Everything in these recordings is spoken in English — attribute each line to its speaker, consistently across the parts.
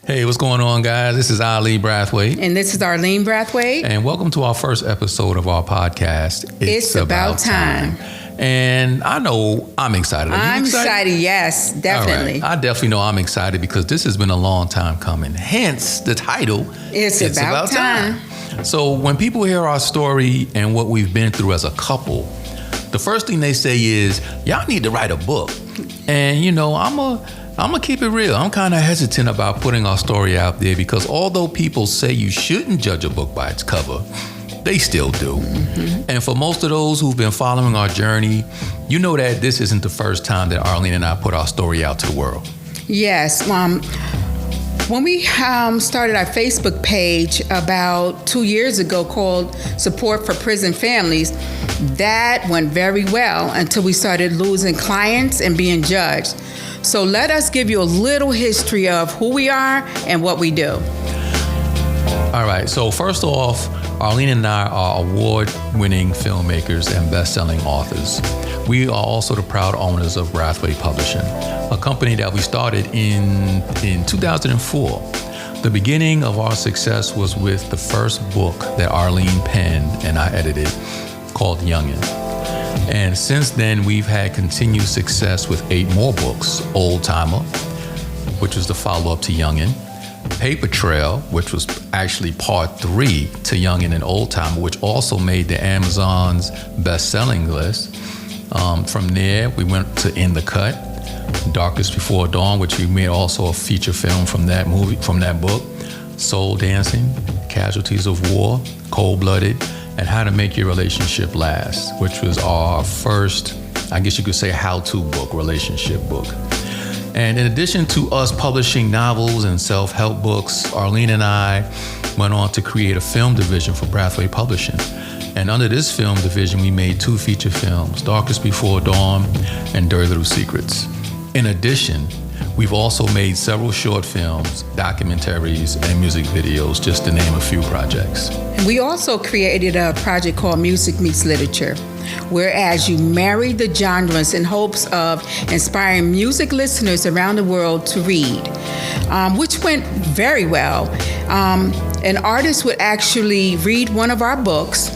Speaker 1: Hey, what's going on, guys? This is Arlene Brathwaite.
Speaker 2: And this is Arlene Brathwaite.
Speaker 1: And welcome to our first episode of our podcast,
Speaker 2: It's About Time.
Speaker 1: And I know I'm excited.
Speaker 2: I'm excited, yes, definitely.
Speaker 1: All right. I definitely know I'm excited because this has been a long time coming. Hence the title,
Speaker 2: It's About Time.
Speaker 1: So when people hear our story and what we've been through as a couple, the first thing they say is, y'all need to write a book. And, you know, I'm gonna keep it real. I'm kind of hesitant about putting our story out there because although people say you shouldn't judge a book by its cover, they still do. Mm-hmm. And for most of those who've been following our journey, you know that this isn't the first time that Arlene and I put our story out to the world.
Speaker 2: Yes. When we started our Facebook page about 2 years ago called Support for Prison Families, that went very well until we started losing clients and being judged. So let us give you a little history of who we are and what we do.
Speaker 1: All right. So first off, Arlene and I are award-winning filmmakers and best-selling authors. We are also the proud owners of Brathwaite Publishing, a company that we started in 2004. The beginning of our success was with the first book that Arlene penned and I edited called Youngin'. And since then, we've had continued success with 8 more books. Old Timer, which was the follow-up to Youngin'. Paper Trail, which was actually part 3 to Youngin' and Old Timer, which also made the Amazon's best-selling list. From there, we went to In the Cut, Darkest Before Dawn, which we made also a feature film from that book. Soul Dancing, Casualties of War, Cold Blooded, and How to Make Your Relationship Last, which was our first, I guess you could say, how-to book, relationship book. And in addition to us publishing novels and self-help books, Arlene and I went on to create a film division for Brathwaite Publishing. And under this film division, we made 2 feature films, Darkest Before Dawn and Dirty Little Secrets. In addition, we've also made several short films, documentaries, and music videos, just to name a few projects.
Speaker 2: And we also created a project called Music Meets Literature, whereas you marry the genres in hopes of inspiring music listeners around the world to read, which went very well. An artist would actually read one of our books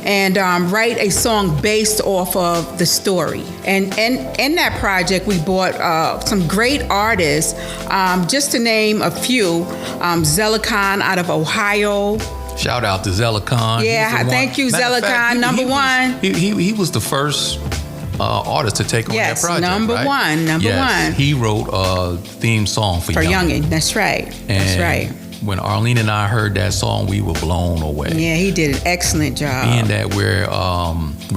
Speaker 2: and write a song based off of the story. And in that project, we brought some great artists, just to name a few, Zelicon out of Ohio.
Speaker 1: Shout out to Zelicon.
Speaker 2: Yeah, thank you, Zelicon, number one.
Speaker 1: He was the first artist to take on that project.
Speaker 2: Number one.
Speaker 1: He wrote a theme song for
Speaker 2: Youngin'. That's right. That's right.
Speaker 1: When Arlene and I heard that song, we were blown away.
Speaker 2: Yeah, he did an excellent job.
Speaker 1: Being that we're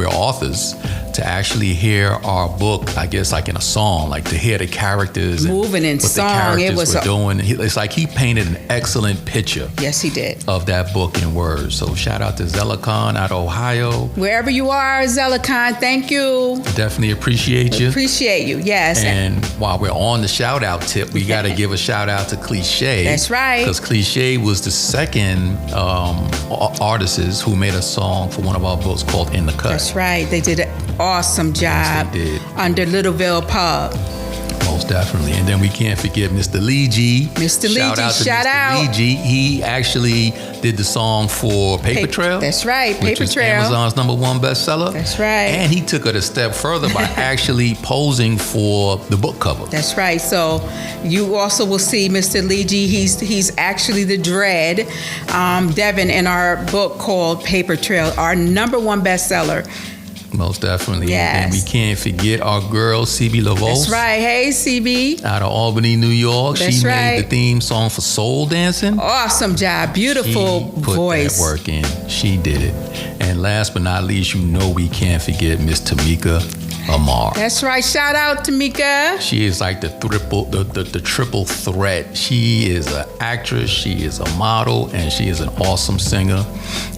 Speaker 1: authors, to actually hear our book, I guess, like in a song, like to hear the characters
Speaker 2: moving in song,
Speaker 1: the characters were doing. It's like he painted an excellent picture.
Speaker 2: Yes, he did.
Speaker 1: Of that book in words. So shout out to Zelicon out of Ohio.
Speaker 2: Wherever you are, Zelicon, thank you.
Speaker 1: Definitely appreciate you.
Speaker 2: Appreciate you, yes.
Speaker 1: And while we're on the shout out tip, we got to give a shout out to Cliche.
Speaker 2: That's right.
Speaker 1: Because Cliche was the second artist who made a song for one of our books called In the Cut.
Speaker 2: That's right. They did an awesome job.
Speaker 1: Yes, they did.
Speaker 2: Under Littleville Pub.
Speaker 1: Most definitely. And then we can't forget Mr. Lee G.
Speaker 2: Mr. Lee G,
Speaker 1: shout out. Lee G. He actually did the song for Paper Trail.
Speaker 2: That's right, Paper Trail.
Speaker 1: Amazon's #1 bestseller.
Speaker 2: That's right.
Speaker 1: And he took it a step further by actually posing for the book cover.
Speaker 2: That's right. So you also will see Mr. Lee G. He's actually the Dread, Devin, in our book called Paper Trail, our #1 bestseller.
Speaker 1: Most definitely.
Speaker 2: Yes.
Speaker 1: And we can't forget our girl, CB LaVos.
Speaker 2: That's right. Hey, CB.
Speaker 1: Out of Albany, New York.
Speaker 2: That's right.
Speaker 1: Made the theme song for Soul Dancing.
Speaker 2: Awesome job. Beautiful
Speaker 1: she put
Speaker 2: voice.
Speaker 1: That work in. She did it. And last but not least, you know we can't forget Miss Tamika Amar.
Speaker 2: That's right. Shout out to Mika.
Speaker 1: She is like the triple threat. She is an actress, she is a model, and she is an awesome singer.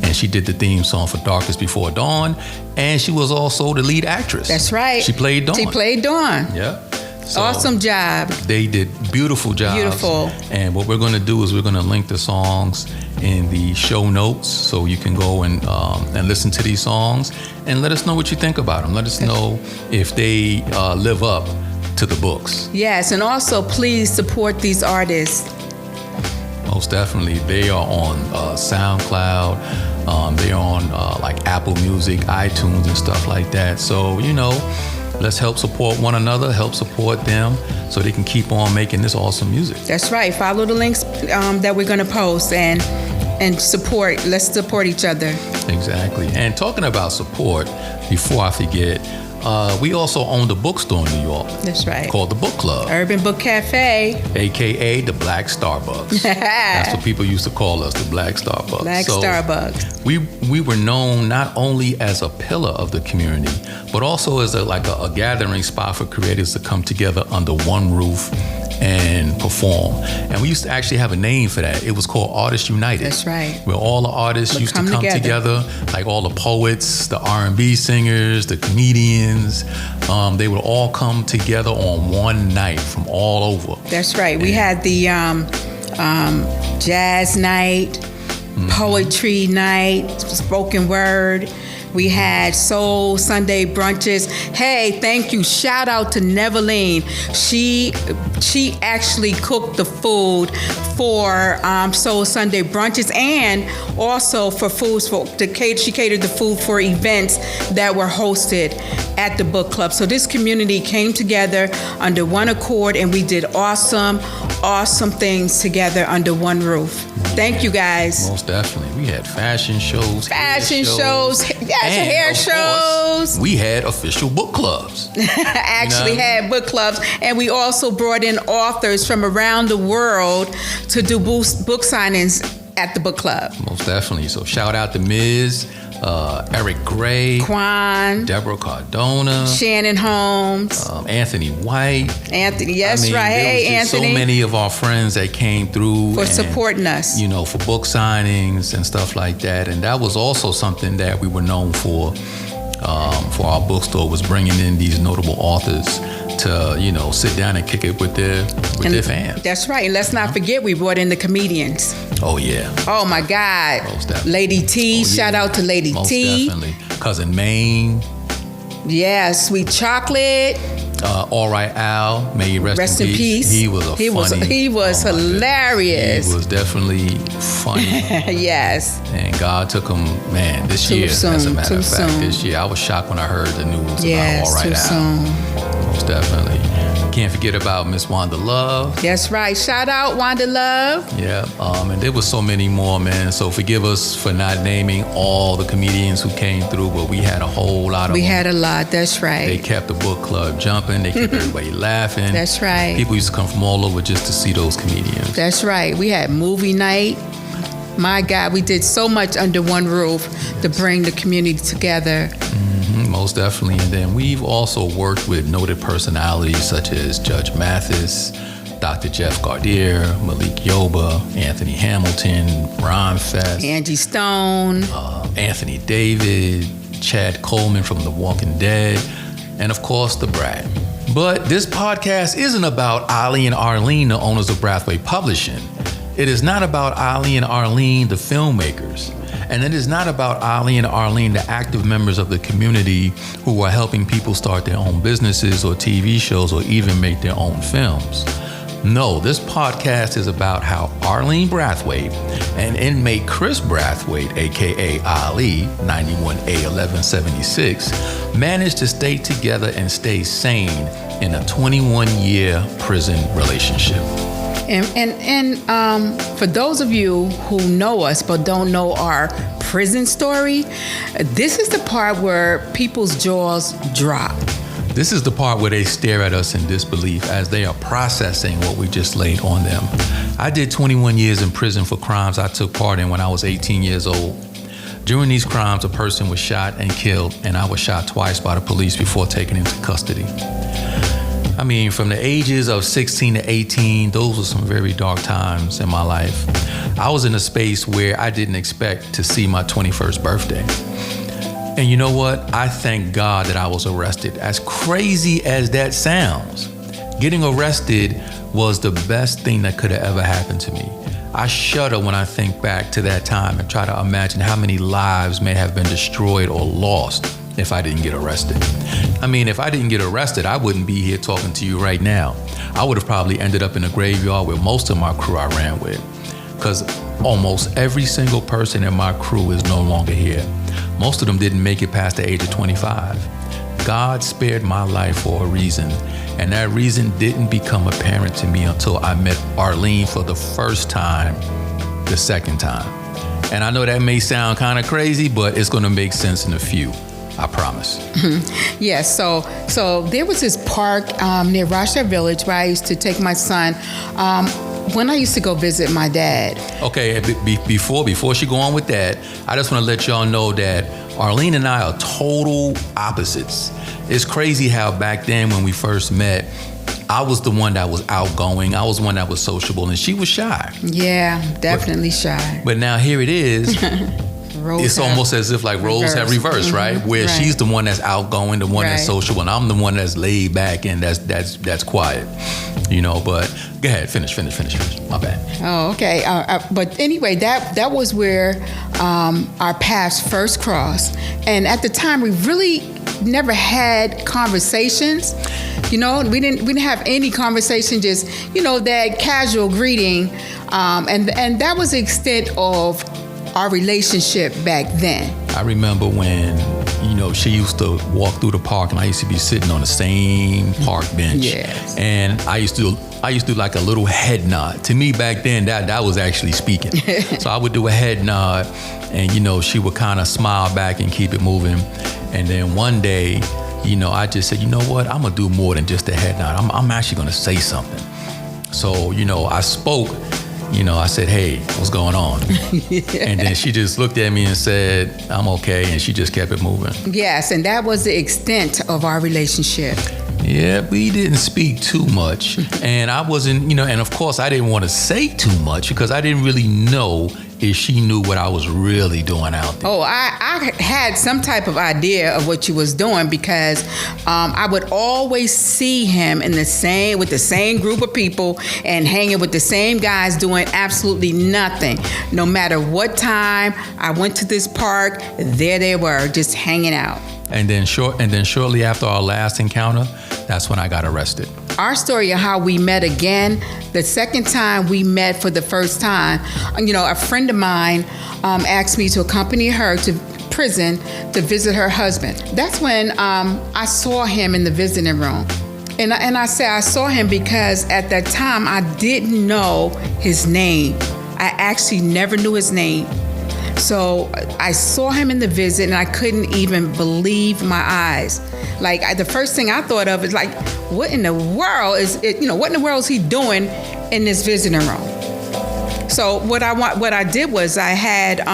Speaker 1: And she did the theme song for Darkest Before Dawn. And she was also the lead actress.
Speaker 2: That's right.
Speaker 1: She played Dawn.
Speaker 2: Yeah. So awesome job.
Speaker 1: They did beautiful jobs.
Speaker 2: Beautiful.
Speaker 1: And what we're going to do is we're going to link the songs in the show notes so you can go and listen to these songs and let us know what you think about them. Let us know if they live up to the books.
Speaker 2: Yes, and also please support these artists.
Speaker 1: Most definitely. They are on SoundCloud. They're on like Apple Music, iTunes, and stuff like that. So, let's help support one another, help support them so they can keep on making this awesome music.
Speaker 2: That's right. Follow the links that we're going to post and support. Let's support each other.
Speaker 1: Exactly. And talking about support, before I forget, we also owned a bookstore in New York.
Speaker 2: That's right.
Speaker 1: Called the Book Club.
Speaker 2: Urban Book Cafe.
Speaker 1: AKA the Black Starbucks. That's what people used to call us, the Black Starbucks.
Speaker 2: Black Starbucks.
Speaker 1: We were known not only as a pillar of the community, but also as a gathering spot for creators to come together under one roof and perform. And we used to actually have a name for that. It was called Artists United.
Speaker 2: That's right.
Speaker 1: Where all the artists used to come together, like all the poets, the R&B singers, the comedians. They would all come together on one night from all over.
Speaker 2: That's right. We had the jazz night, poetry night, spoken word. We had Soul Sunday brunches. Hey, thank you. Shout out to Neveline. She actually cooked the food for Soul Sunday brunches and also for foods she catered the food for events that were hosted at the book club. So this community came together under one accord and we did awesome things together under one roof. Thank you guys.
Speaker 1: Most definitely. We had fashion shows.
Speaker 2: Yes, hair shows.
Speaker 1: We had official book clubs.
Speaker 2: Actually had book clubs. And we also brought in authors from around the world to do book signings at the book club.
Speaker 1: Most definitely. So shout out to Ms. Eric Gray,
Speaker 2: Quan,
Speaker 1: Deborah Cardona,
Speaker 2: Shannon Holmes,
Speaker 1: Anthony White.
Speaker 2: Anthony, yes, right. Hey, Anthony.
Speaker 1: So many of our friends that came through
Speaker 2: for supporting us.
Speaker 1: For book signings and stuff like that. And that was also something that we were known for our bookstore, was bringing in these notable authors to sit down and kick it with their fans.
Speaker 2: That's right. And let's not forget, we brought in the comedians.
Speaker 1: Oh yeah.
Speaker 2: Oh my God. Lady T. Shout out to Lady T.
Speaker 1: Most definitely. Cousin Maine.
Speaker 2: Yeah, Sweet Chocolate.
Speaker 1: All Right, Al. May you rest in peace. He was
Speaker 2: He was hilarious.
Speaker 1: He was definitely funny.
Speaker 2: Yes.
Speaker 1: And God took him, this year. As a matter of fact, this year I was shocked when I heard the news about All Right, Al. Most definitely. Can't forget about Miss Wanda Love.
Speaker 2: That's right. Shout out Wanda Love.
Speaker 1: Yeah. And there was so many more, man. So forgive us for not naming all the comedians who came through, but we had a whole lot of them.
Speaker 2: We had a lot. That's right.
Speaker 1: They kept the book club jumping. They kept everybody laughing.
Speaker 2: That's right.
Speaker 1: People used to come from all over just to see those comedians.
Speaker 2: That's right. We had movie night. My God, we did so much under one roof to bring the community together.
Speaker 1: Most definitely. And then we've also worked with noted personalities such as Judge Mathis, Dr. Jeff Gardier, Malik Yoba, Anthony Hamilton, Ron Fest,
Speaker 2: Angie Stone,
Speaker 1: Anthony David, Chad Coleman from The Walking Dead, and of course, The Brat. But this podcast isn't about Ali and Arlene, the owners of Brathwaite Publishing. It is not about Ali and Arlene, the filmmakers. And it is not about Ali and Arlene, the active members of the community who are helping people start their own businesses or TV shows or even make their own films. No, this podcast is about how Arlene Brathwaite and inmate Chris Brathwaite, aka Ali, 91A1176, managed to stay together and stay sane in a 21-year prison relationship.
Speaker 2: And for those of you who know us but don't know our prison story, this is the part where people's jaws drop.
Speaker 1: This is the part where they stare at us in disbelief as they are processing what we just laid on them. I did 21 years in prison for crimes I took part in when I was 18 years old. During these crimes, a person was shot and killed, and I was shot twice by the police before taken into custody. I mean, from the ages of 16 to 18, those were some very dark times in my life. I was in a space where I didn't expect to see my 21st birthday. And you know what? I thank God that I was arrested. As crazy as that sounds, getting arrested was the best thing that could have ever happened to me. I shudder when I think back to that time and try to imagine how many lives may have been destroyed or lost if I didn't get arrested. I mean, if I didn't get arrested, I wouldn't be here talking to you right now. I would have probably ended up in a graveyard with most of my crew I ran with. because almost every single person in my crew is no longer here. Most of them didn't make it past the age of 25. God spared my life for a reason, and that reason didn't become apparent to me until I met Arlene for the first time, the second time. And I know that may sound kind of crazy, but it's going to make sense in a few. I promise.
Speaker 2: Yes. So there was this park near Rochester Village where I used to take my son when I used to go visit my dad.
Speaker 1: Okay. Before she go on with that, I just want to let y'all know that Arlene and I are total opposites. It's crazy how back then when we first met, I was the one that was outgoing. I was the one that was sociable, and she was shy.
Speaker 2: Yeah, definitely shy.
Speaker 1: But now here it is. It's almost as if like roles have reversed, right? Where she's the one that's outgoing, the one that's sociable, and I'm the one that's laid back and that's quiet, you know. But go ahead, finish. My bad.
Speaker 2: Oh, okay. But anyway, that was where our paths first crossed, and at the time we really never had conversations. You know, we didn't have any conversation, just, you know, that casual greeting, and that was the extent of our relationship back then.
Speaker 1: I remember when, you know, she used to walk through the park and I used to be sitting on the same park bench.
Speaker 2: Yes.
Speaker 1: And I used to do like a little head nod. To me back then, that was actually speaking. So I would do a head nod and, you know, she would kind of smile back and keep it moving. And then one day, you know, I just said, you know what, I'm gonna do more than just a head nod. I'm actually gonna say something. So, you know, I spoke. You know, I said, hey, what's going on? And then she just looked at me and said, I'm okay. And she just kept it moving.
Speaker 2: Yes, and that was the extent of our relationship.
Speaker 1: Yeah, we didn't speak too much. And I wasn't, you know, and of course I didn't want to say too much because I didn't really know if she knew what I was really doing out there.
Speaker 2: Oh, I had some type of idea of what you was doing because I would always see him with the same group of people and hanging with the same guys doing absolutely nothing. No matter what time I went to this park, there they were, just hanging out.
Speaker 1: And then shortly after our last encounter, that's when I got arrested.
Speaker 2: Our story of how we met again, the second time we met for the first time, you know, a friend of mine asked me to accompany her to prison to visit her husband. That's when I saw him in the visiting room. And I say I saw him because at that time I didn't know his name. I actually never knew his name. So I saw him in the visit and I couldn't even believe my eyes. Like the first thing I thought of is like, what in the world is he doing in this visiting room? So what I did was I had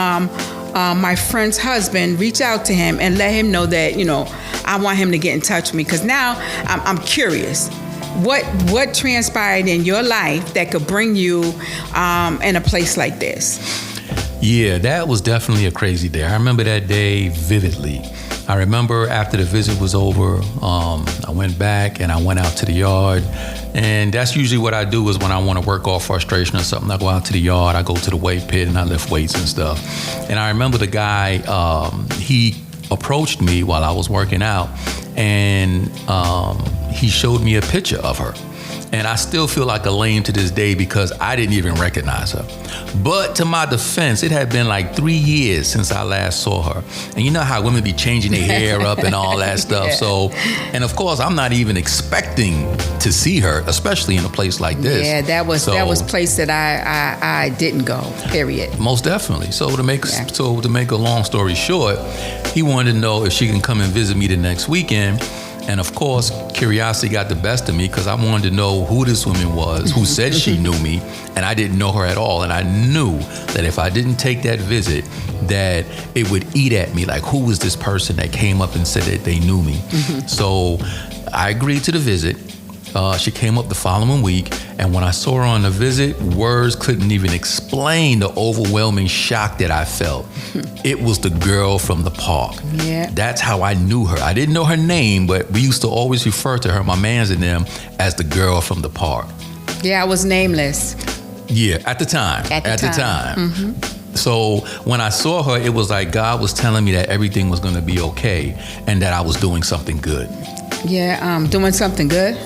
Speaker 2: my friend's husband reach out to him and let him know that, you know, I want him to get in touch with me because now I'm curious. What transpired in your life that could bring you in a place like this?
Speaker 1: Yeah, that was definitely a crazy day. I remember that day vividly. I remember after the visit was over, I went back and I went out to the yard. And that's usually what I do is when I want to work off frustration or something, I go out to the yard, I go to the weight pit and I lift weights and stuff. And I remember the guy, he approached me while I was working out and he showed me a picture of her. And I still feel like a lame to this day because I didn't even recognize her. But to my defense, it had been like 3 years since I last saw her. And you know how women be changing their hair up and all that stuff. Yeah. So, and of course, I'm not even expecting to see her, especially in a place like this.
Speaker 2: Yeah, that was a place that I didn't go, period.
Speaker 1: Most definitely. So to make a long story short, he wanted to know if she can come and visit me the next weekend. And of course, curiosity got the best of me because I wanted to know who this woman was, who said she knew me, and I didn't know her at all. And I knew that if I didn't take that visit, that it would eat at me. Like, who was this person that came up and said that they knew me? Mm-hmm. So I agreed to the visit. She came up the following week, and when I saw her on the visit, words couldn't even explain the overwhelming shock that I felt. It was the girl from the park.
Speaker 2: Yeah.
Speaker 1: That's how I knew her. I didn't know her name, but we used to always refer to her, my mans and them, as the girl from the park.
Speaker 2: Yeah, I was nameless.
Speaker 1: Yeah, at the time. At the time. Mm-hmm. So when I saw her, it was like God was telling me that everything was going to be okay and that I was doing something good.
Speaker 2: Yeah, doing something good?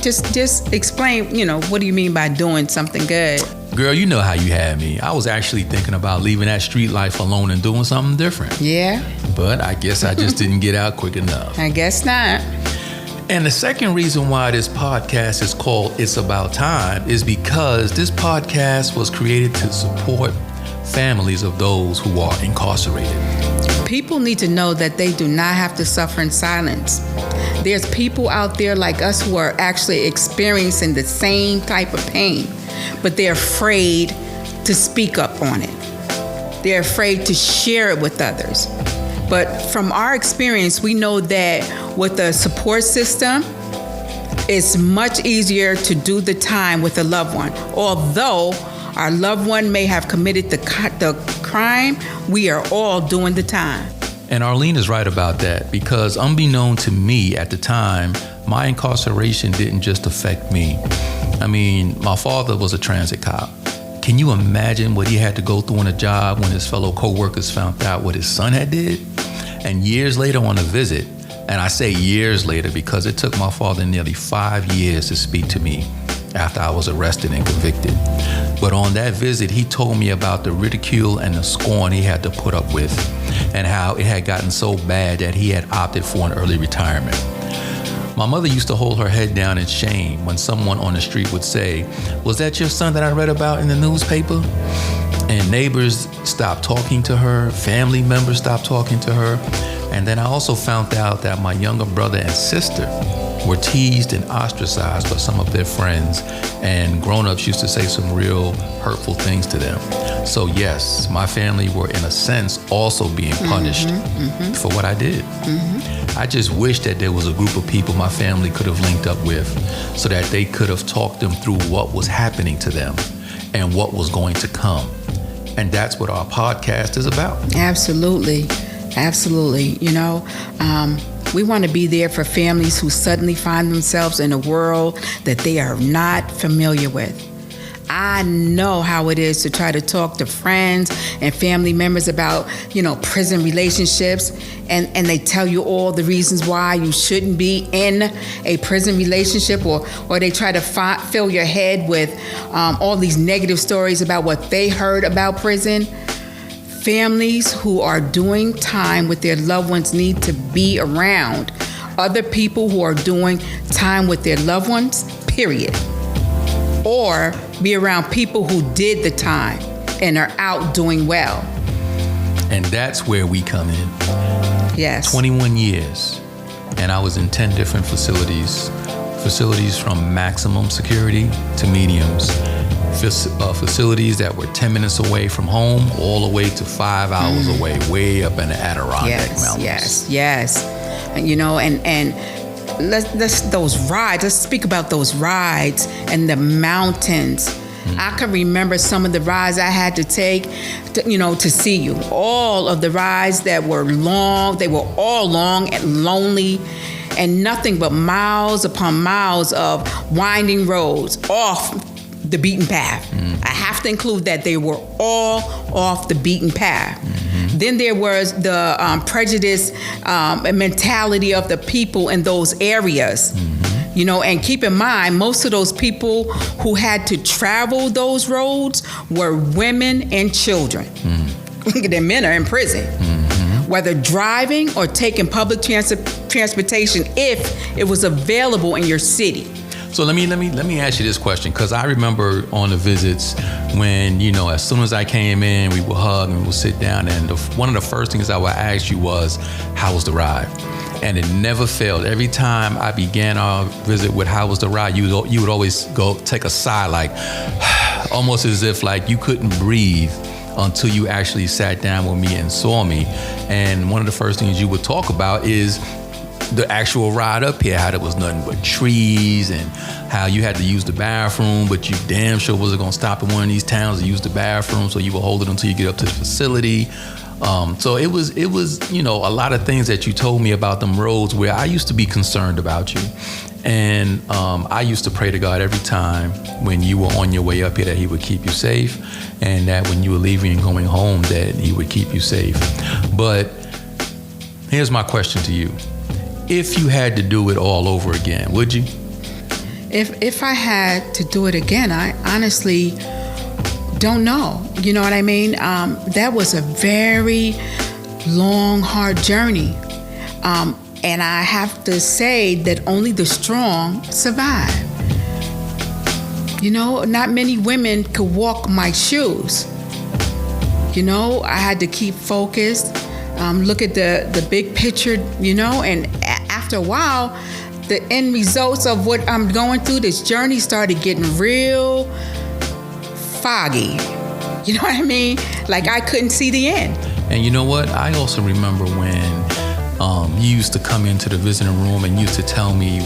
Speaker 2: Just explain, what do you mean by doing something good?
Speaker 1: Girl, you know how you had me. I was actually thinking about leaving that street life alone and doing something different.
Speaker 2: Yeah.
Speaker 1: But I guess I just didn't get out quick enough.
Speaker 2: I guess not.
Speaker 1: And the second reason why this podcast is called It's About Time is because this podcast was created to support families of those who are incarcerated.
Speaker 2: People need to know that they do not have to suffer in silence. There's people out there like us who are actually experiencing the same type of pain, but they're afraid to speak up on it. They're afraid to share it with others. But from our experience, we know that with a support system, it's much easier to do the time with a loved one. Although our loved one may have committed the crime, we are all doing the time.
Speaker 1: And Arlene is right about that, because unbeknown to me at the time, my incarceration didn't just affect me. I mean, my father was a transit cop. Can you imagine what he had to go through on a job when his fellow co-workers found out what his son had did? And years later on a visit, and I say years later because it took my father nearly 5 years to speak to me after I was arrested and convicted. But on that visit, he told me about the ridicule and the scorn he had to put up with, and how it had gotten so bad that he had opted for an early retirement. My mother used to hold her head down in shame when someone on the street would say, "Was that your son that I read about in the newspaper?" And neighbors stopped talking to her, family members stopped talking to her. And then I also found out that my younger brother and sister were teased and ostracized by some of their friends, and grown-ups used to say some real hurtful things to them. So yes, my family were in a sense also being punished for what I did. I just wish that there was a group of people my family could have linked up with so that they could have talked them through what was happening to them and what was going to come. And that's what our podcast is about.
Speaker 2: Absolutely. Absolutely. We want to be there for families who suddenly find themselves in a world that they are not familiar with. I know how it is to try to talk to friends and family members about, prison relationships, and they tell you all the reasons why you shouldn't be in a prison relationship, or they try to fill your head with all these negative stories about what they heard about prison. Families who are doing time with their loved ones need to be around other people who are doing time with their loved ones, period. Or be around people who did the time and are out doing well.
Speaker 1: And that's where we come in.
Speaker 2: Yes.
Speaker 1: 21 years. And I was in 10 different facilities from maximum security to mediums. Facilities that were 10 minutes away from home, all the way to 5 hours away, way up in the Adirondack Mountains.
Speaker 2: Yes. And let's those rides. Let's speak about those rides and the mountains. I can remember some of the rides I had to take, to see you. All of the rides that were long, they were all long and lonely, and nothing but miles upon miles of winding roads off the beaten path. I have to include that they were all off the beaten path. Then there was the prejudice mentality of the people in those areas. And keep in mind, most of those people who had to travel those roads were women and children. The men are in prison, whether driving or taking public transportation if it was available in your city.
Speaker 1: So let me ask you this question, because I remember on the visits when, as soon as I came in, we would hug and we would sit down, and one of the first things I would ask you was, how was the ride? And it never failed. Every time I began our visit with how was the ride, you would always go take a sigh, like almost as if like you couldn't breathe until you actually sat down with me and saw me. And one of the first things you would talk about is the actual ride up here, how there was nothing but trees, and how you had to use the bathroom, but you damn sure wasn't going to stop in one of these towns to use the bathroom, so you would hold it until you get up to the facility. So it was a lot of things that you told me about them roads where I used to be concerned about you. And I used to pray to God every time when you were on your way up here that he would keep you safe, and that when you were leaving and going home that he would keep you safe. But here's my question to you. If you had to do it all over again, would you?
Speaker 2: If I had to do it again, I honestly don't know. You know what I mean? That was a very long, hard journey. And I have to say that only the strong survive. You know, not many women could walk my shoes. You know, I had to keep focused, look at the big picture, you know, and after a while, the end results of what I'm going through, this journey started getting real foggy. You know what I mean? Like I couldn't see the end.
Speaker 1: And you know what? I also remember when you used to come into the visiting room and used to tell me,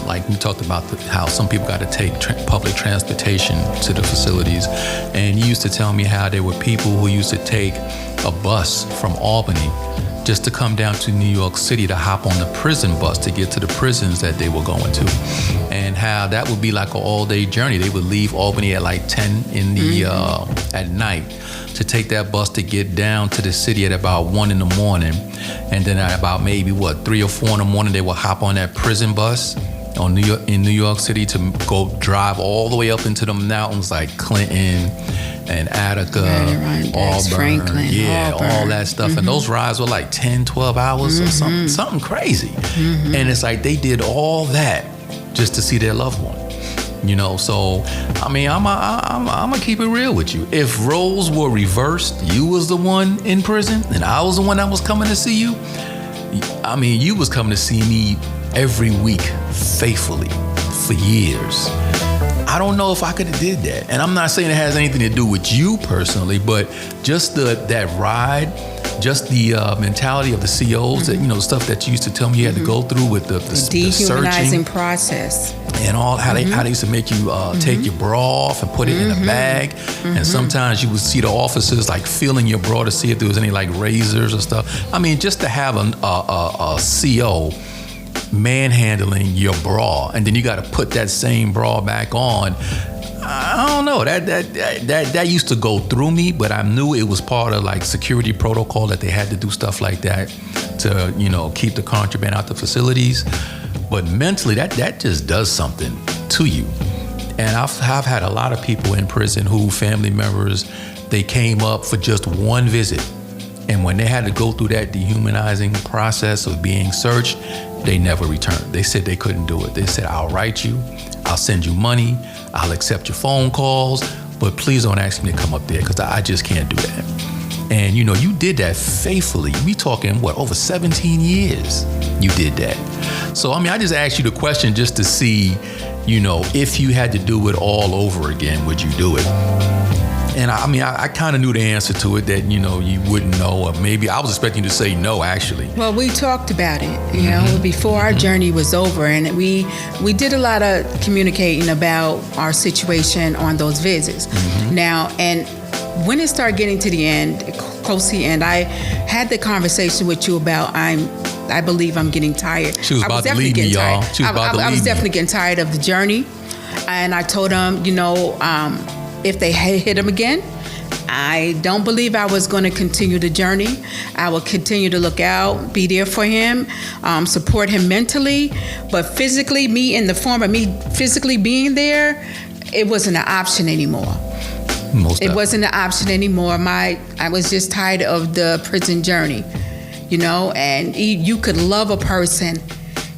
Speaker 1: like we talked about how some people got to take public transportation to the facilities. And you used to tell me how there were people who used to take a bus from Albany just to come down to New York City to hop on the prison bus to get to the prisons that they were going to. And how that would be like an all-day journey. They would leave Albany at like 10 in the at night to take that bus to get down to the city at about 1 in the morning. And then at about maybe 3 or 4 in the morning, they would hop on that prison bus in New York City to go drive all the way up into the mountains like Clinton and Attica, Auburn,
Speaker 2: Franklin, Auburn.
Speaker 1: All that stuff. And those rides were like 10, 12 hours or something crazy. And it's like they did all that just to see their loved one. You know, so I mean, I'm gonna keep it real with you. If roles were reversed, you was the one in prison and I was the one that was coming to see you. I mean, you was coming to see me every week faithfully for years. I don't know if I could have did that. And I'm not saying it has anything to do with you personally, but just that ride, just the mentality of the COs, that, you know, stuff that you used to tell me you had to go through with the
Speaker 2: dehumanizing process.
Speaker 1: And all how they used to make you take your bra off and put it in a bag. And sometimes you would see the officers like feeling your bra to see if there was any like razors or stuff. I mean, just to have a CO manhandling your bra, and then you got to put that same bra back on. I don't know. That used to go through me, but I knew it was part of like security protocol that they had to do stuff like that to, you know, keep the contraband out the facilities. But mentally, that just does something to you. And I've had a lot of people in prison who family members, they came up for just one visit. And when they had to go through that dehumanizing process of being searched, they never returned. They said they couldn't do it. They said, I'll write you, I'll send you money, I'll accept your phone calls, but please don't ask me to come up there because I just can't do that. And you know, you did that faithfully. We talking, over 17 years you did that. So, I mean, I just asked you the question just to see, you know, if you had to do it all over again, would you do it? And I mean, I kind of knew the answer to it, that, you know, you wouldn't know, or maybe I was expecting you to say no, actually.
Speaker 2: Well, we talked about it, you know, before our journey was over, and we did a lot of communicating about our situation on those visits. Now, and when it started getting to the end, close to the end, I had the conversation with you about I believe I'm getting tired.
Speaker 1: She was about to leave me, y'all. She was about to leave me.
Speaker 2: I was definitely getting tired of the journey, and I told him, you know, if they hit him again, I don't believe I was going to continue the journey. I will continue to look out, be there for him, support him mentally, but physically, me in the form of me physically being there, it wasn't an option anymore. It wasn't an option anymore. I was just tired of the prison journey, you know, and you could love a person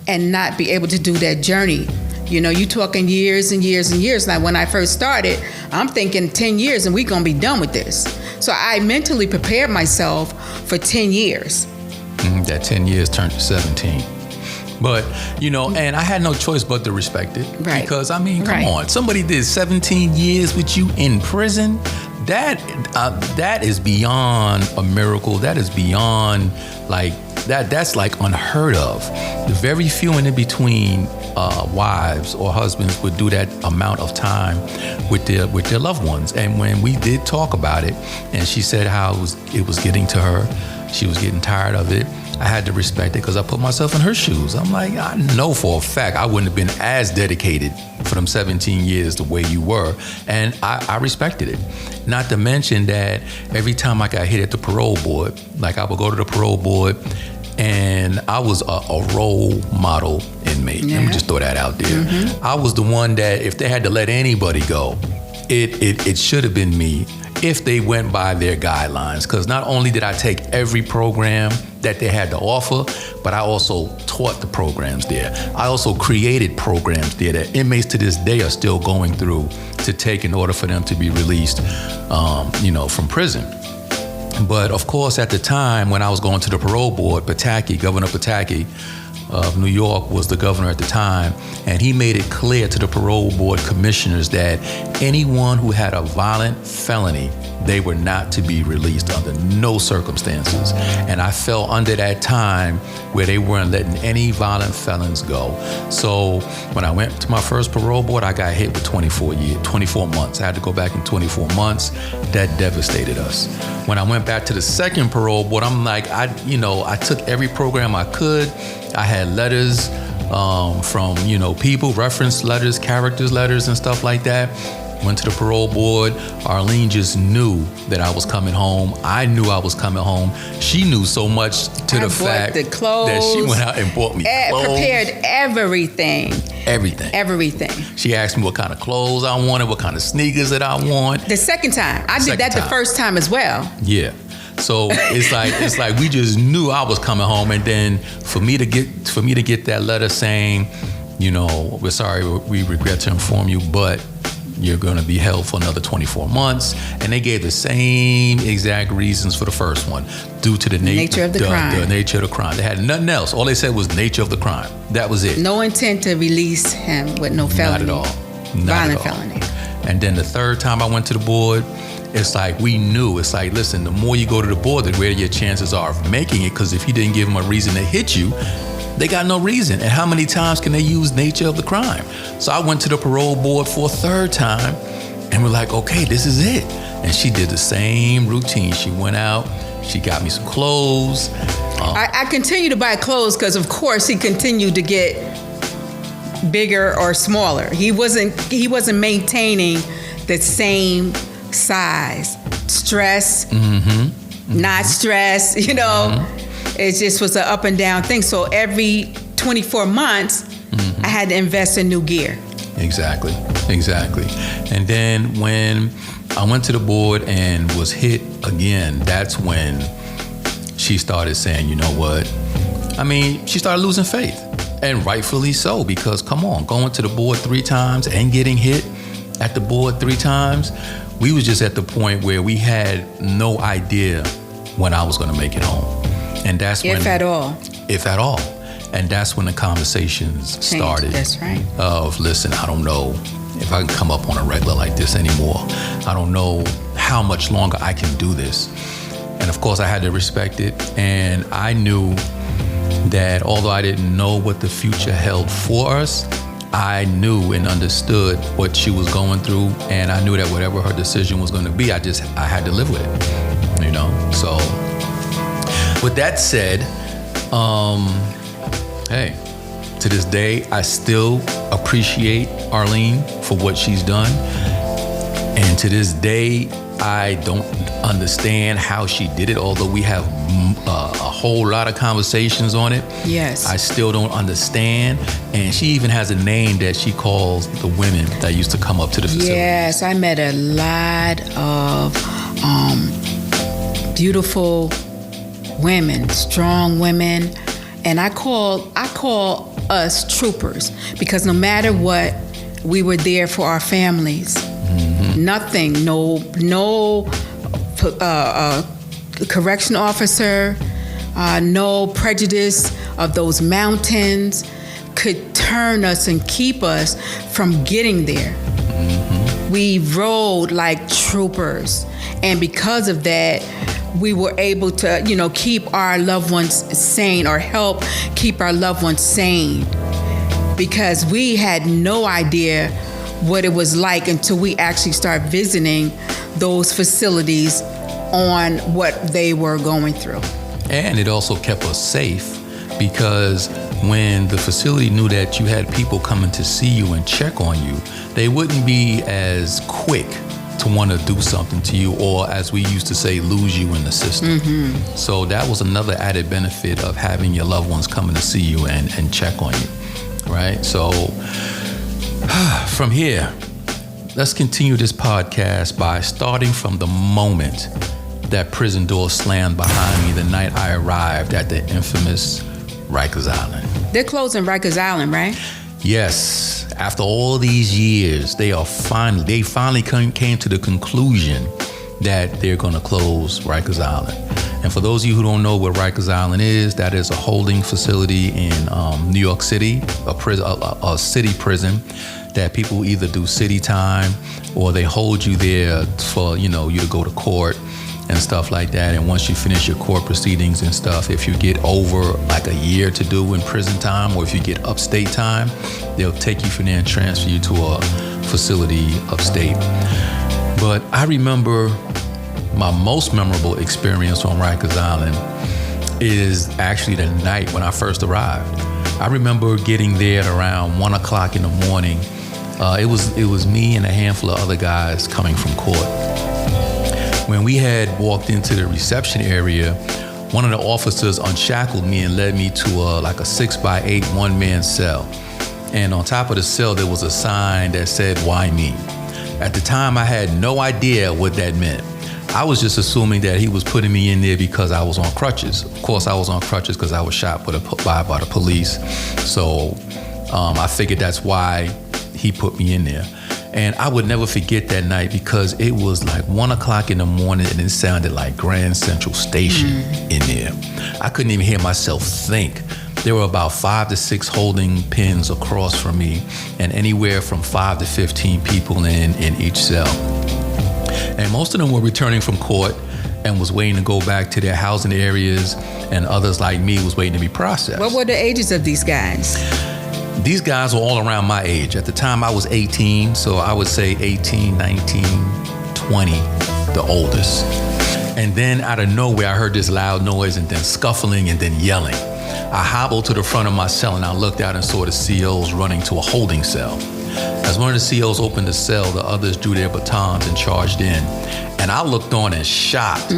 Speaker 2: and not be able to do that journey. You know, you talking years and years and years. Now, when I first started, I'm thinking 10 years and we're going to be done with this. So I mentally prepared myself for 10 years.
Speaker 1: That 10 years turned to 17. But, you know, and I had no choice but to respect it.
Speaker 2: Right.
Speaker 1: Because, I mean, come on. Somebody did 17 years with you in prison. That is beyond a miracle. That is beyond, like, that's like unheard of. The very few in between wives or husbands would do that amount of time with their loved ones. And when we did talk about it, and she said how it was getting to her, she was getting tired of it, I had to respect it because I put myself in her shoes. I'm like, I know for a fact I wouldn't have been as dedicated for them 17 years the way you were. And I respected it. Not to mention that every time I got hit at the parole board, like I would go to the parole board And I was a role model inmate. Let me just throw that out there. I was the one that if they had to let anybody go, it should have been me if they went by their guidelines. Because not only did I take every program that they had to offer, but I also taught the programs there. I also created programs there that inmates to this day are still going through to take in order for them to be released, from prison. But of course, at the time when I was going to the parole board, Governor Pataki of New York was the governor at the time, and he made it clear to the parole board commissioners that anyone who had a violent felony, they were not to be released under no circumstances. And I fell under that time where they weren't letting any violent felons go. So when I went to my first parole board, I got hit with 24 months. I had to go back in 24 months. That devastated us. When I went back to the second parole board, I'm like, I took every program I could. I had letters from, people, reference letters, characters letters and stuff like that. Went to the parole board. Arlene just knew that I was coming home. I knew I was coming home. She knew so much to the fact
Speaker 2: the clothes,
Speaker 1: that she went out and bought me clothes.
Speaker 2: Prepared everything. Everything.
Speaker 1: She asked me what kind of clothes I wanted, what kind of sneakers that I want.
Speaker 2: The second time. I did that the first time as well.
Speaker 1: Yeah. So it's like we just knew I was coming home, and then for me to get that letter saying, we're sorry, we regret to inform you, but you're going to be held for another 24 months. And they gave the same exact reasons for the first one, due to the nature of the crime. The nature of the crime. They had nothing else. All they said was nature of the crime. That was it.
Speaker 2: No intent to release him with no felony.
Speaker 1: Not at all.
Speaker 2: Violent felony.
Speaker 1: And then the third time I went to the board, it's like we knew. It's like, listen, the more you go to the board, the greater your chances are of making it. Because if you didn't give them a reason to hit you, they got no reason. And how many times can they use nature of the crime? So I went to the parole board for a third time, and we're like, okay, this is it. And she did the same routine. She went out, she got me some clothes.
Speaker 2: I continued to buy clothes because, of course, he continued to get bigger or smaller. He wasn't maintaining the same size. Stress, not stress, It just was an up and down thing. So every 24 months, I had to invest in new gear.
Speaker 1: Exactly. And then when I went to the board and was hit again, that's when she started saying, you know what? She started losing faith. And rightfully so, because come on, going to the board 3 times and getting hit at the board 3 times, we was just at the point where we had no idea when I was going to make it home. And that's when,
Speaker 2: if at all.
Speaker 1: And that's when the conversations started.
Speaker 2: That's right.
Speaker 1: Of, listen, I don't know if I can come up on a regular like this anymore. I don't know how much longer I can do this. And of course I had to respect it. And I knew that although I didn't know what the future held for us, I knew and understood what she was going through. And I knew that whatever her decision was going to be, I had to live with it, So with that said, hey, to this day, I still appreciate Arlene for what she's done. And to this day, I don't understand how she did it, although we have a whole lot of conversations on it.
Speaker 2: Yes.
Speaker 1: I still don't understand. And she even has a name that she calls the women that used to come up to the facility.
Speaker 2: Yes, I met a lot of beautiful women, strong women, and I call us troopers, because no matter what, we were there for our families. Nothing, no correction officer, no prejudice of those mountains could turn us and keep us from getting there. We rode like troopers, and because of that, we were able to, keep our loved ones sane, or help keep our loved ones sane, because we had no idea what it was like until we actually started visiting those facilities on what they were going through.
Speaker 1: And it also kept us safe, because when the facility knew that you had people coming to see you and check on you, they wouldn't be as quick to want to do something to you, or as we used to say, lose you in the system. So that was another added benefit of having your loved ones coming to see you and check on you, right? So from here, let's continue this podcast by starting from the moment that prison door slammed behind me the night I arrived at the infamous Rikers Island.
Speaker 2: They're closing Rikers Island, right?
Speaker 1: Yes. After all these years, they finally came to the conclusion that they're going to close Rikers Island. And for those of you who don't know what Rikers Island is, that is a holding facility in New York City, a city prison that people either do city time or they hold you there for, you to go to court and stuff like that. And once you finish your court proceedings and stuff, if you get over like a year to do in prison time, or if you get upstate time, they'll take you from there and transfer you to a facility upstate. But I remember my most memorable experience on Rikers Island is actually the night when I first arrived. I remember getting there at around 1 o'clock in the morning. It was me and a handful of other guys coming from court. When we had walked into the reception area, one of the officers unshackled me and led me to a 6x8 one-man cell. And on top of the cell, there was a sign that said, "Why me?" At the time, I had no idea what that meant. I was just assuming that he was putting me in there because I was on crutches. Of course, I was on crutches because I was shot by the police. So I figured that's why he put me in there. And I would never forget that night because it was like 1 o'clock in the morning and it sounded like Grand Central Station in there. I couldn't even hear myself think. There were about 5 to 6 holding pens across from me and anywhere from 5 to 15 people in each cell. And most of them were returning from court and was waiting to go back to their housing areas, and others like me was waiting to be processed.
Speaker 2: What were the ages of these guys?
Speaker 1: These guys were all around my age. At the time, I was 18, so I would say 18, 19, 20, the oldest. And then out of nowhere, I heard this loud noise and then scuffling and then yelling. I hobbled to the front of my cell and I looked out and saw the COs running to a holding cell. As one of the COs opened the cell, the others drew their batons and charged in. And I looked on and shocked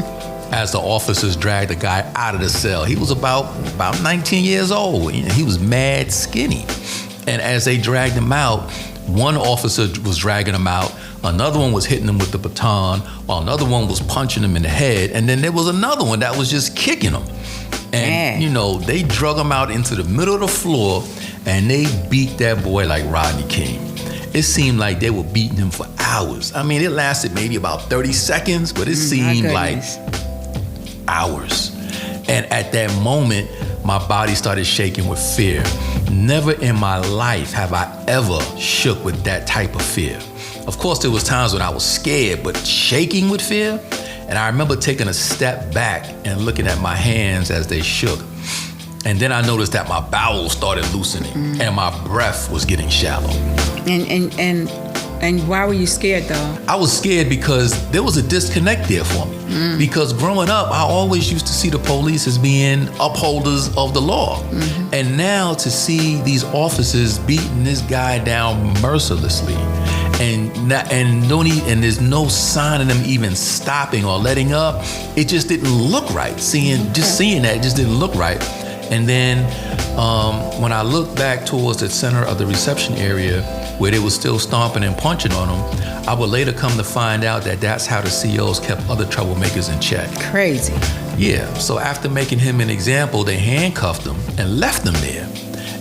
Speaker 1: as the officers dragged the guy out of the cell. He was about 19 years old. He was mad skinny. And as they dragged him out, one officer was dragging him out, another one was hitting him with the baton, while another one was punching him in the head, and then there was another one that was just kicking him. And, they drug him out into the middle of the floor, and they beat that boy like Rodney King. It seemed like they were beating him for hours. I mean, it lasted maybe about 30 seconds, but it seemed like hours. And at that moment, my body started shaking with fear. Never in my life have I ever shook with that type of fear. Of course, there was times when I was scared, but shaking with fear. And I remember taking a step back and looking at my hands as they shook. And then I noticed that my bowels started loosening and my breath was getting shallow.
Speaker 2: And why were you scared, though?
Speaker 1: I was scared because there was a disconnect there for me. Because growing up, I always used to see the police as being upholders of the law. And now to see these officers beating this guy down mercilessly, and there's no sign of them even stopping or letting up, it just didn't look right. Seeing that, it just didn't look right. And then when I looked back towards the center of the reception area where they were still stomping and punching on them, I would later come to find out that that's how the COs kept other troublemakers in check.
Speaker 2: Crazy.
Speaker 1: Yeah, so after making him an example, they handcuffed him and left him there.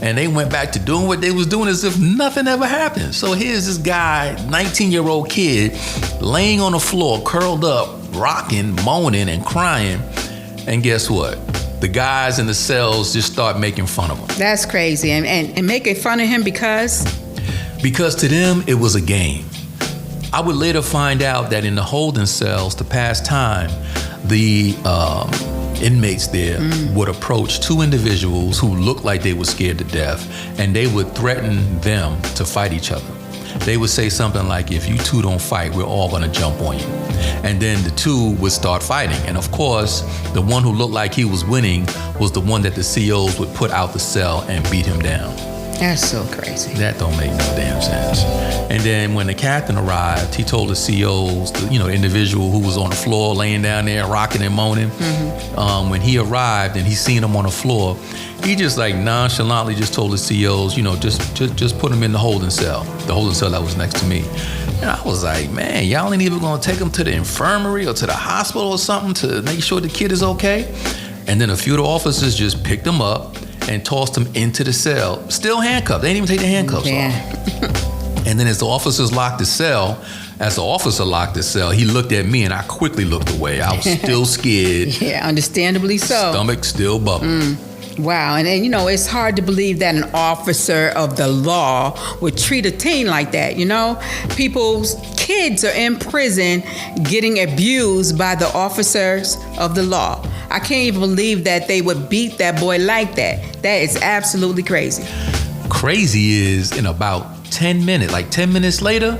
Speaker 1: And they went back to doing what they was doing as if nothing ever happened. So here's this guy, 19-year-old kid, laying on the floor, curled up, rocking, moaning, and crying. And guess what? The guys in the cells just start making fun of him.
Speaker 2: That's crazy. And making fun of him because?
Speaker 1: Because to them, it was a game. I would later find out that in the holding cells, to pass time, the inmates there would approach 2 individuals who looked like they were scared to death, and they would threaten them to fight each other. They would say something like, if you 2 don't fight, we're all gonna jump on you. And then the 2 would start fighting. And of course, the one who looked like he was winning was the one that the COs would put out the cell and beat him down.
Speaker 2: That's so crazy.
Speaker 1: That don't make no damn sense. And then when the captain arrived, he told the COs, the individual who was on the floor laying down there rocking and moaning. When he arrived and he seen him on the floor, he just like nonchalantly just told the COs, just put him in the holding cell that was next to me. And I was like, man, y'all ain't even gonna take him to the infirmary or to the hospital or something to make sure the kid is okay? And then a few of the officers just picked him up and tossed him into the cell, still handcuffed. They didn't even take the handcuffs off. And then as the officer locked the cell, he looked at me and I quickly looked away. I was still scared.
Speaker 2: Yeah, understandably so.
Speaker 1: Stomach still bubbling.
Speaker 2: Wow, and it's hard to believe that an officer of the law would treat a teen like that, People's kids are in prison getting abused by the officers of the law. I can't even believe that they would beat that boy like that. That is absolutely crazy.
Speaker 1: Crazy is in about 10 minutes later,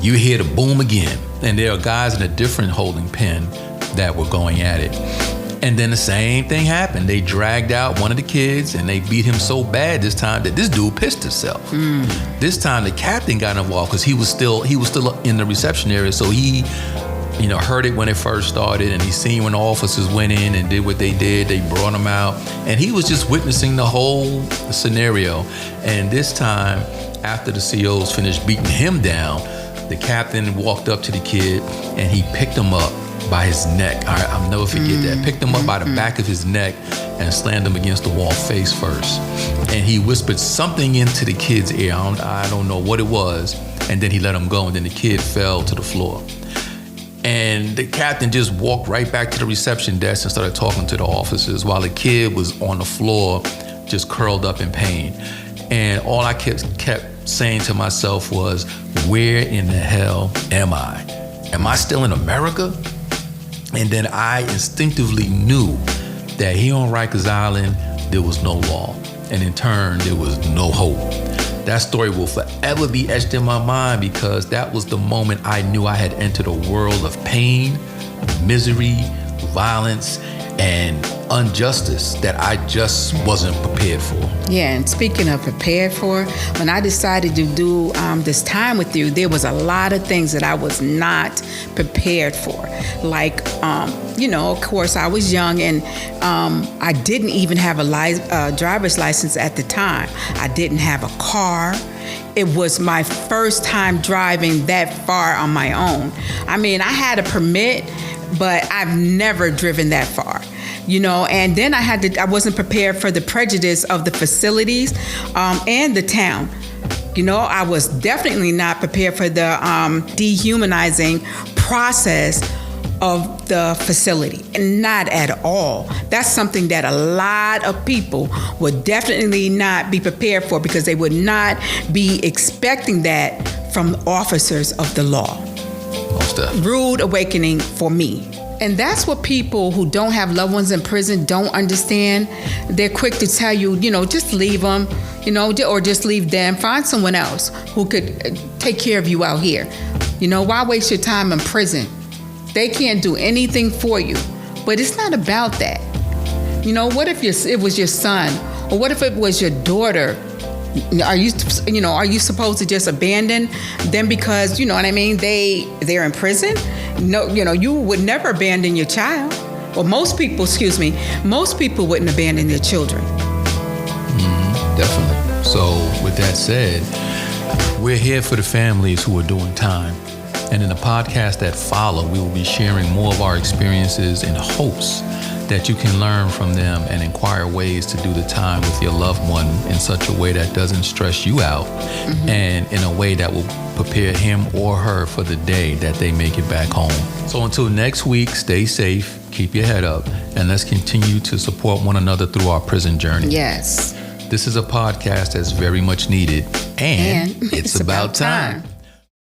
Speaker 1: you hear the boom again. And there are guys in a different holding pen that were going at it. And then the same thing happened. They dragged out one of the kids and they beat him so bad this time that this dude pissed himself. This time the captain got involved because he was still in the reception area. So he heard it when it first started, and he seen when the officers went in and did what they did. They brought him out, and he was just witnessing the whole scenario. And this time, after the COs finished beating him down, the captain walked up to the kid and he picked him up by his neck. I'll never forget that. Picked him up by the back of his neck and slammed him against the wall face first. And he whispered something into the kid's ear. I don't know what it was. And then he let him go, and then the kid fell to the floor. And the captain just walked right back to the reception desk and started talking to the officers while the kid was on the floor just curled up in pain. And all I kept saying to myself was, where in the hell am I? Am I still in America? And then I instinctively knew that here on Rikers Island, there was no law. And in turn, there was no hope. That story will forever be etched in my mind because that was the moment I knew I had entered a world of pain, misery, violence, and injustice that I just wasn't prepared for.
Speaker 2: Yeah, and speaking of prepared for, when I decided to do this time with you, there was a lot of things that I was not prepared for. Like, of course, I was young and I didn't even have a driver's license at the time. I didn't have a car. It was my first time driving that far on my own. I mean, I had a permit, but I've never driven that far. And then I wasn't prepared for the prejudice of the facilities and the town. I was definitely not prepared for the dehumanizing process of the facility, and not at all. That's something that a lot of people would definitely not be prepared for because they would not be expecting that from officers of the law. Rude awakening for me. And that's what people who don't have loved ones in prison don't understand. They're quick to tell you, just leave them, or just leave them. Find someone else who could take care of you out here. Why waste your time in prison? They can't do anything for you. But it's not about that. What if it was your son? Or what if it was your daughter? Are you supposed to just abandon them because, they're in prison? No, you would never abandon your child. Well, most people wouldn't abandon their children.
Speaker 1: Definitely. So with that said, we're here for the families who are doing time. And in the podcast that follow, we will be sharing more of our experiences in hopes that you can learn from them and inquire ways to do the time with your loved one in such a way that doesn't stress you out, and in a way that will prepare him or her for the day that they make it back home. So until next week, stay safe, keep your head up, and let's continue to support one another through our prison journey.
Speaker 2: Yes.
Speaker 1: This is a podcast that's very much needed, and it's about time.